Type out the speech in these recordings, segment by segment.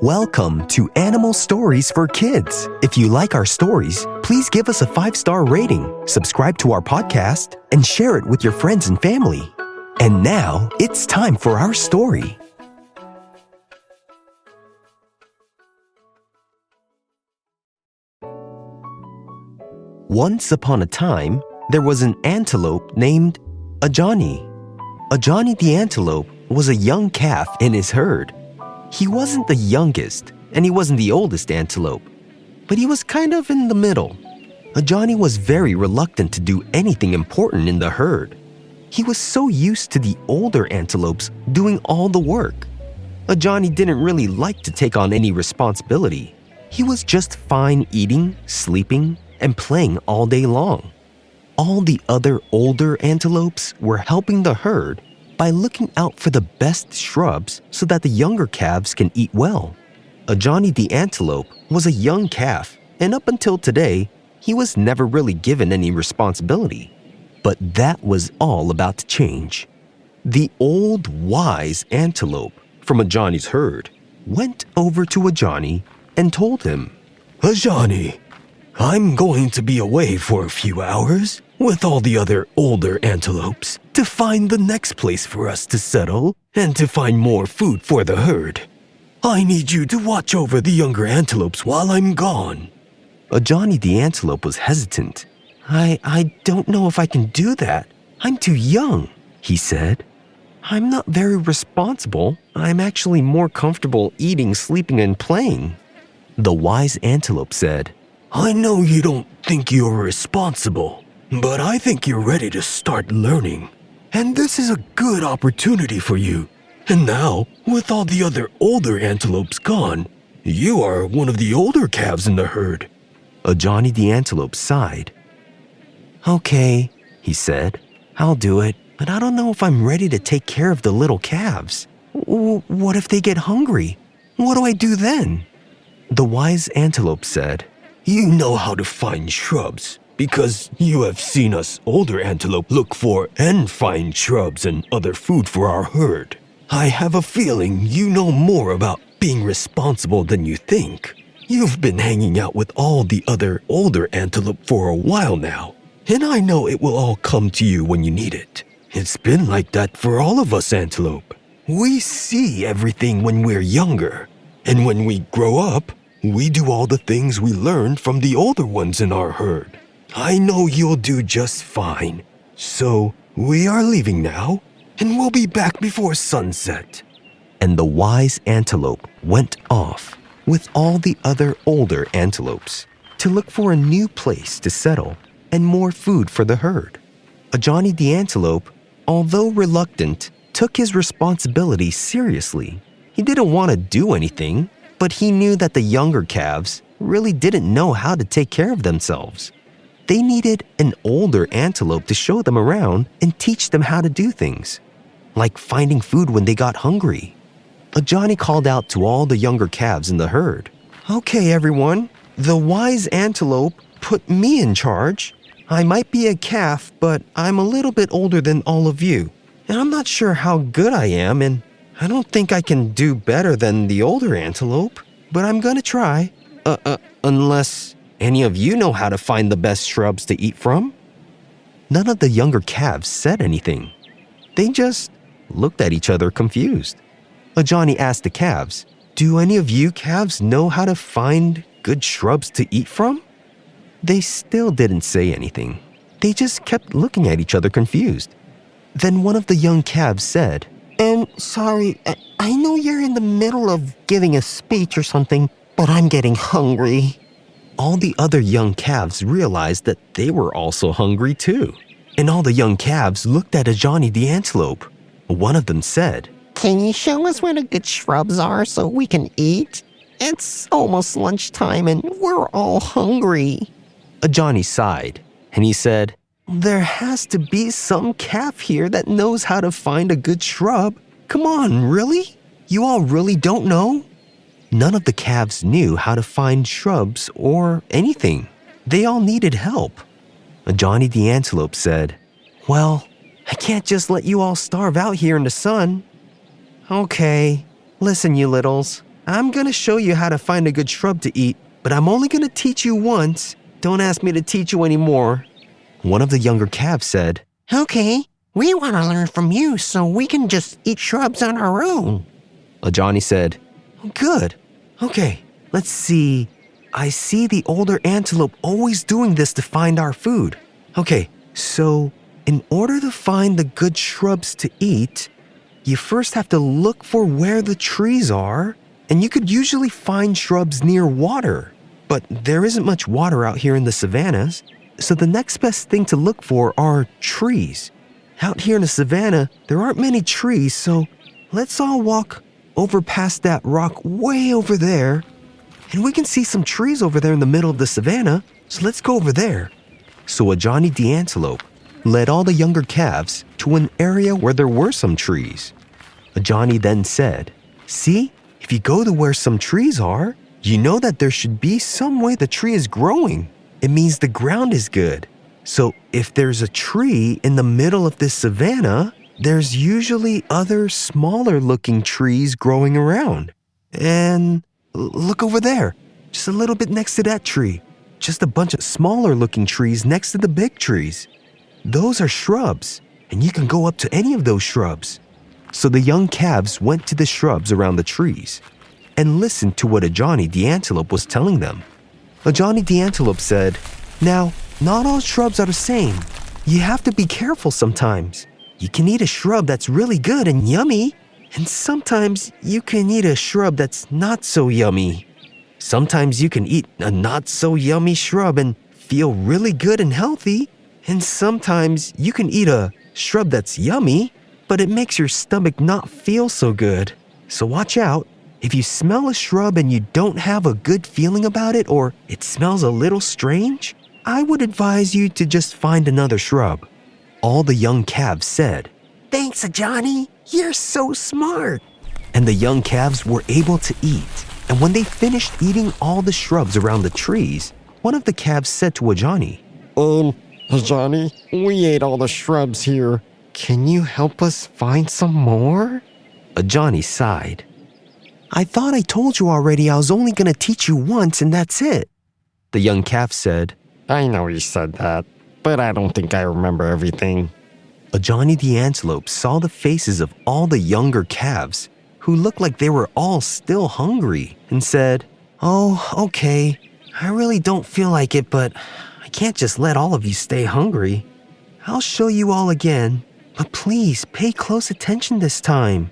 Welcome to Animal Stories for Kids. If you like our stories, please give us a 5-star rating, subscribe to our podcast, and share it with your friends and family. And now, it's time for our story. Once upon a time, there was an antelope named Johnny. Johnny the antelope was a young calf in his herd. He wasn't the youngest, and he wasn't the oldest antelope, but he was kind of in the middle. Johnny was very reluctant to do anything important in the herd. He was so used to the older antelopes doing all the work. Johnny didn't really like to take on any responsibility. He was just fine eating, sleeping, and playing all day long. All the other older antelopes were helping the herd by looking out for the best shrubs so that the younger calves can eat well. Johnny the antelope was a young calf, and up until today, he was never really given any responsibility. But that was all about to change. The old wise antelope from Johnny's herd went over to Johnny and told him, Johnny, I'm going to be away for a few hours with all the other older antelopes to find the next place for us to settle and to find more food for the herd. I need you to watch over the younger antelopes while I'm gone. Johnny the antelope was hesitant. I don't know if I can do that. I'm too young, he said. I'm not very responsible. I'm actually more comfortable eating, sleeping, and playing. The wise antelope said, I know you don't think you're responsible, but I think you're ready to start learning. And this is a good opportunity for you. And now, with all the other older antelopes gone, you are one of the older calves in the herd. Johnny the antelope sighed. Okay, he said, I'll do it, but I don't know if I'm ready to take care of the little calves. What if they get hungry? What do I do then? The wise antelope said, You know how to find shrubs, because you have seen us older antelope look for and find shrubs and other food for our herd. I have a feeling you know more about being responsible than you think. You've been hanging out with all the other older antelope for a while now, and I know it will all come to you when you need it. It's been like that for all of us antelope. We see everything when we're younger, and when we grow up, we do all the things we learned from the older ones in our herd. I know you'll do just fine. So, we are leaving now, and we'll be back before sunset. And the wise antelope went off with all the other older antelopes to look for a new place to settle and more food for the herd. Johnny the antelope, although reluctant, took his responsibility seriously. He didn't want to do anything, but he knew that the younger calves really didn't know how to take care of themselves. They needed an older antelope to show them around and teach them how to do things, like finding food when they got hungry. Johnny called out to all the younger calves in the herd. Okay, everyone, the wise antelope put me in charge. I might be a calf, but I'm a little bit older than all of you, and I'm not sure how good I am, and I don't think I can do better than the older antelope, but I'm gonna try. Unless any of you know how to find the best shrubs to eat from? None of the younger calves said anything. They just looked at each other confused. Johnny asked the calves, Do any of you calves know how to find good shrubs to eat from? They still didn't say anything. They just kept looking at each other confused. Then one of the young calves said, Sorry, I know you're in the middle of giving a speech or something, but I'm getting hungry. All the other young calves realized that they were also hungry too. And all the young calves looked at Johnny the antelope. One of them said, Can you show us where the good shrubs are so we can eat? It's almost lunchtime and we're all hungry. Johnny sighed, and he said, There has to be some calf here that knows how to find a good shrub. Come on, really? You all really don't know? None of the calves knew how to find shrubs or anything. They all needed help. Johnny the antelope said, Well, I can't just let you all starve out here in the sun. Okay, listen, you littles. I'm gonna show you how to find a good shrub to eat, but I'm only gonna teach you once. Don't ask me to teach you anymore." One of the younger calves said, Okay, we want to learn from you so we can just eat shrubs on our own. Johnny said, "Good. Okay, let's see. I see the older antelope always doing this to find our food. Okay, so in order to find the good shrubs to eat, you first have to look for where the trees are, and you could usually find shrubs near water. But there isn't much water out here in the savannas, so the next best thing to look for are trees. Out here in the savannah, there aren't many trees, so let's all walk over past that rock way over there, and we can see some trees over there in the middle of the savannah, so let's go over there." So Johnny the antelope led all the younger calves to an area where there were some trees. Johnny then said, "See, if you go to where some trees are, you know that there should be some way the tree is growing. It means the ground is good. So if there's a tree in the middle of this savannah, there's usually other smaller looking trees growing around. And look over there, just a little bit next to that tree, just a bunch of smaller looking trees next to the big trees. Those are shrubs, and you can go up to any of those shrubs." So the young calves went to the shrubs around the trees and listened to what Johnny the antelope was telling them. Johnny the antelope said, "Now, not all shrubs are the same. You have to be careful sometimes. You can eat a shrub that's really good and yummy, and sometimes you can eat a shrub that's not so yummy. Sometimes you can eat a not so yummy shrub and feel really good and healthy, and sometimes you can eat a shrub that's yummy, but it makes your stomach not feel so good. So watch out. If you smell a shrub and you don't have a good feeling about it, or it smells a little strange, I would advise you to just find another shrub." All the young calves said, Thanks, Johnny. You're so smart. and the young calves were able to eat. And when they finished eating all the shrubs around the trees, one of the calves said to Johnny, Johnny, we ate all the shrubs here. Can you help us find some more? Johnny sighed. "I thought I told you already I was only going to teach you once and that's it." The young calf said, I know you said that, but I don't think I remember everything. Johnny the antelope saw the faces of all the younger calves who looked like they were all still hungry and said, "Oh, okay. I really don't feel like it, but I can't just let all of you stay hungry. I'll show you all again, but please pay close attention this time."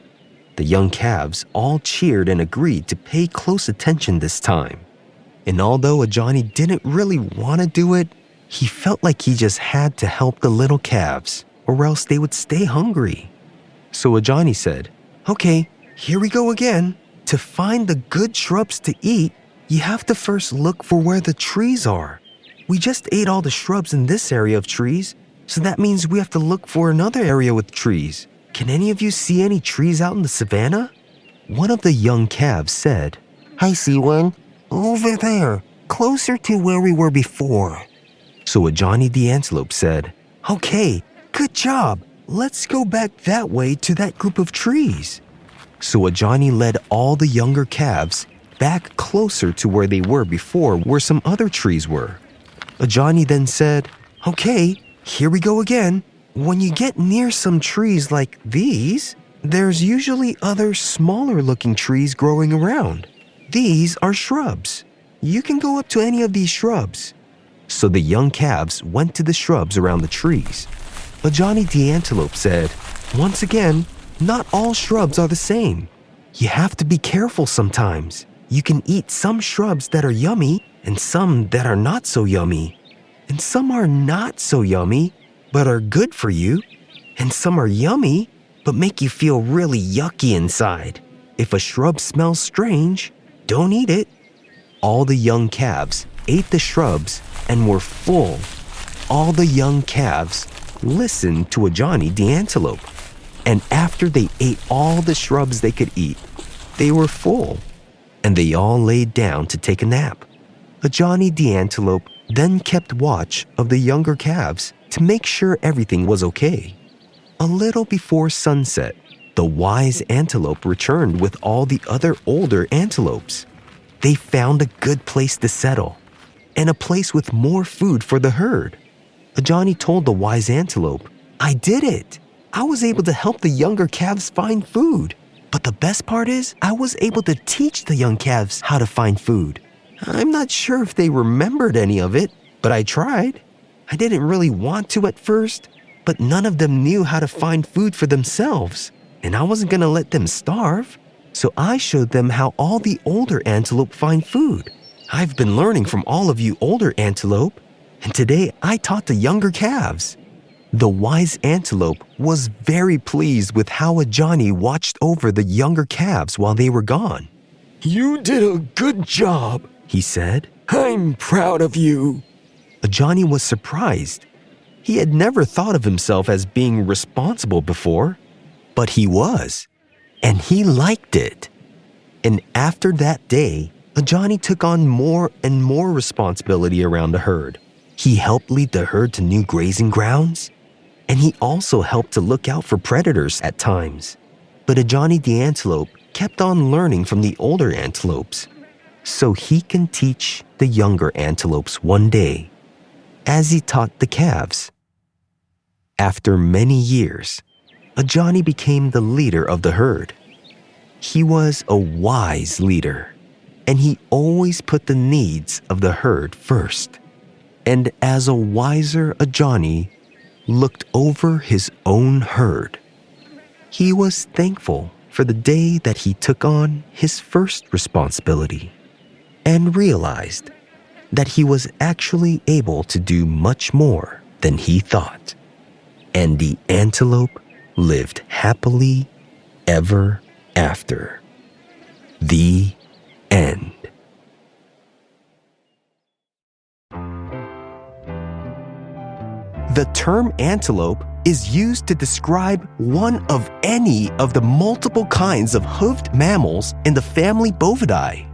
The young calves all cheered and agreed to pay close attention this time. And although Johnny didn't really want to do it, he felt like he just had to help the little calves, or else they would stay hungry. So Johnny said, "Okay, here we go again. To find the good shrubs to eat, you have to first look for where the trees are. We just ate all the shrubs in this area of trees, so that means we have to look for another area with trees. Can any of you see any trees out in the savannah?" One of the young calves said, I see one. Over there, closer to where we were before. So Johnny the antelope said, "Okay, good job. Let's go back that way to that group of trees." So Johnny led all the younger calves back closer to where they were before, where some other trees were. Johnny then said, "Okay, here we go again. When you get near some trees like these, there's usually other smaller looking trees growing around. These are shrubs. You can go up to any of these shrubs." So the young calves went to the shrubs around the trees. But Johnny the antelope said, "Once again, not all shrubs are the same. You have to be careful sometimes. You can eat some shrubs that are yummy and some that are not so yummy. And some are not so yummy, but are good for you. And some are yummy, but make you feel really yucky inside. If a shrub smells strange, don't eat it." All the young calves ate the shrubs and were full. All the young calves listened to Johnny the antelope. And after they ate all the shrubs they could eat, they were full. And they all laid down to take a nap. Johnny the antelope then kept watch of the younger calves to make sure everything was okay. A little before sunset, The wise antelope returned with all the other older antelopes. They found a good place to settle and a place with more food for the herd. Ajani told the wise antelope, "I did it. I was able to help the younger calves find food. But the best part is I was able to teach the young calves how to find food. I'm not sure if they remembered any of it, but I tried. I didn't really want to at first, but none of them knew how to find food for themselves, and I wasn't going to let them starve. So I showed them how all the older antelope find food. I've been learning from all of you older antelope, and today I taught the younger calves." The wise antelope was very pleased with how Ajani watched over the younger calves while they were gone. You did a good job, He said. I'm proud of you. Ajani was surprised. He had never thought of himself as being responsible before, but he was, and he liked it. And after that day, Ajani took on more and more responsibility around the herd. He helped lead the herd to new grazing grounds, and he also helped to look out for predators at times. But Ajani the antelope kept on learning from the older antelopes, so he can teach the younger antelopes one day, as he taught the calves. After many years, Ajani became the leader of the herd. He was a wise leader, and he always put the needs of the herd first. And as a wiser Ajani looked over his own herd, he was thankful for the day that he took on his first responsibility and realized that he was actually able to do much more than he thought. And the antelope lived happily ever after. The end. The term antelope is used to describe one of any of the multiple kinds of hoofed mammals in the family Bovidae.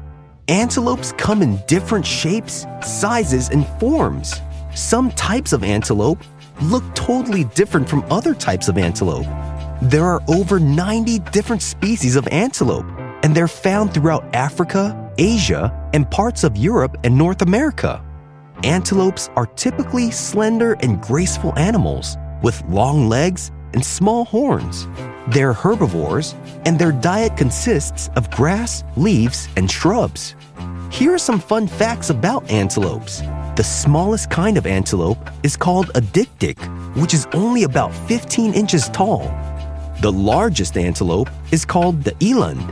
Antelopes come in different shapes, sizes, and forms. Some types of antelope look totally different from other types of antelope. There are over 90 different species of antelope, and they're found throughout Africa, Asia, and parts of Europe and North America. Antelopes are typically slender and graceful animals with long legs and small horns. They're herbivores, and their diet consists of grass, leaves, and shrubs. Here are some fun facts about antelopes. The smallest kind of antelope is called a dik-dik, which is only about 15 inches tall. The largest antelope is called the eland,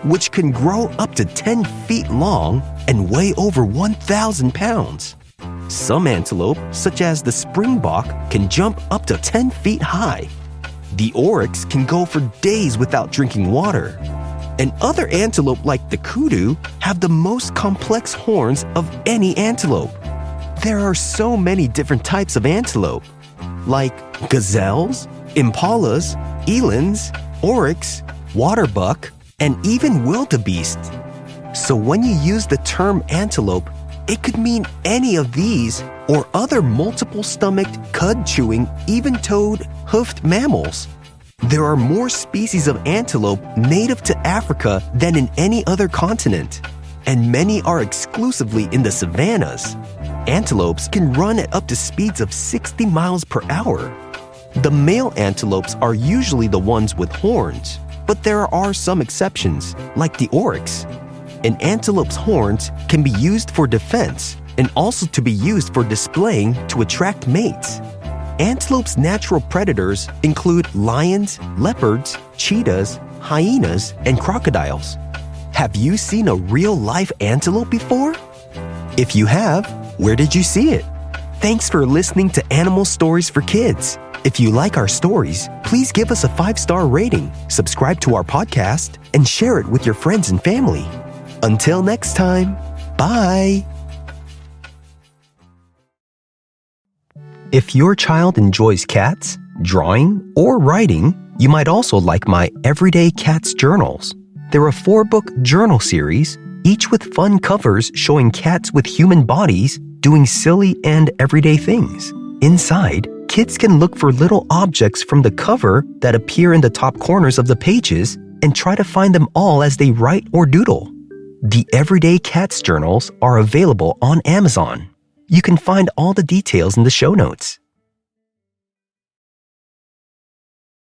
which can grow up to 10 feet long and weigh over 1,000 pounds. Some antelope, such as the springbok, can jump up to 10 feet high. The oryx can go for days without drinking water. And other antelope like the kudu have the most complex horns of any antelope. There are so many different types of antelope, like gazelles, impalas, elands, oryx, waterbuck, and even wildebeest. So when you use the term antelope, it could mean any of these or other multiple-stomached, cud-chewing, even-toed, hoofed mammals. There are more species of antelope native to Africa than in any other continent, and many are exclusively in the savannas. Antelopes can run at up to speeds of 60 miles per hour. The male antelopes are usually the ones with horns, but there are some exceptions, like the oryx. An antelope's horns can be used for defense and also to be used for displaying to attract mates. Antelope's natural predators include lions, leopards, cheetahs, hyenas, and crocodiles. Have you seen a real-life antelope before? If you have, where did you see it? Thanks for listening to Animal Stories for Kids. If you like our stories, please give us a 5-star rating, subscribe to our podcast, and share it with your friends and family. Until next time, bye! If your child enjoys cats, drawing, or writing, you might also like my Everyday Cats Journals. They're a 4-book journal series, each with fun covers showing cats with human bodies doing silly and everyday things. Inside, Kids can look for little objects from the cover that appear in the top corners of the pages and try to find them all as they write or doodle. The Everyday Cats journals are available on Amazon. You can find all the details in the show notes.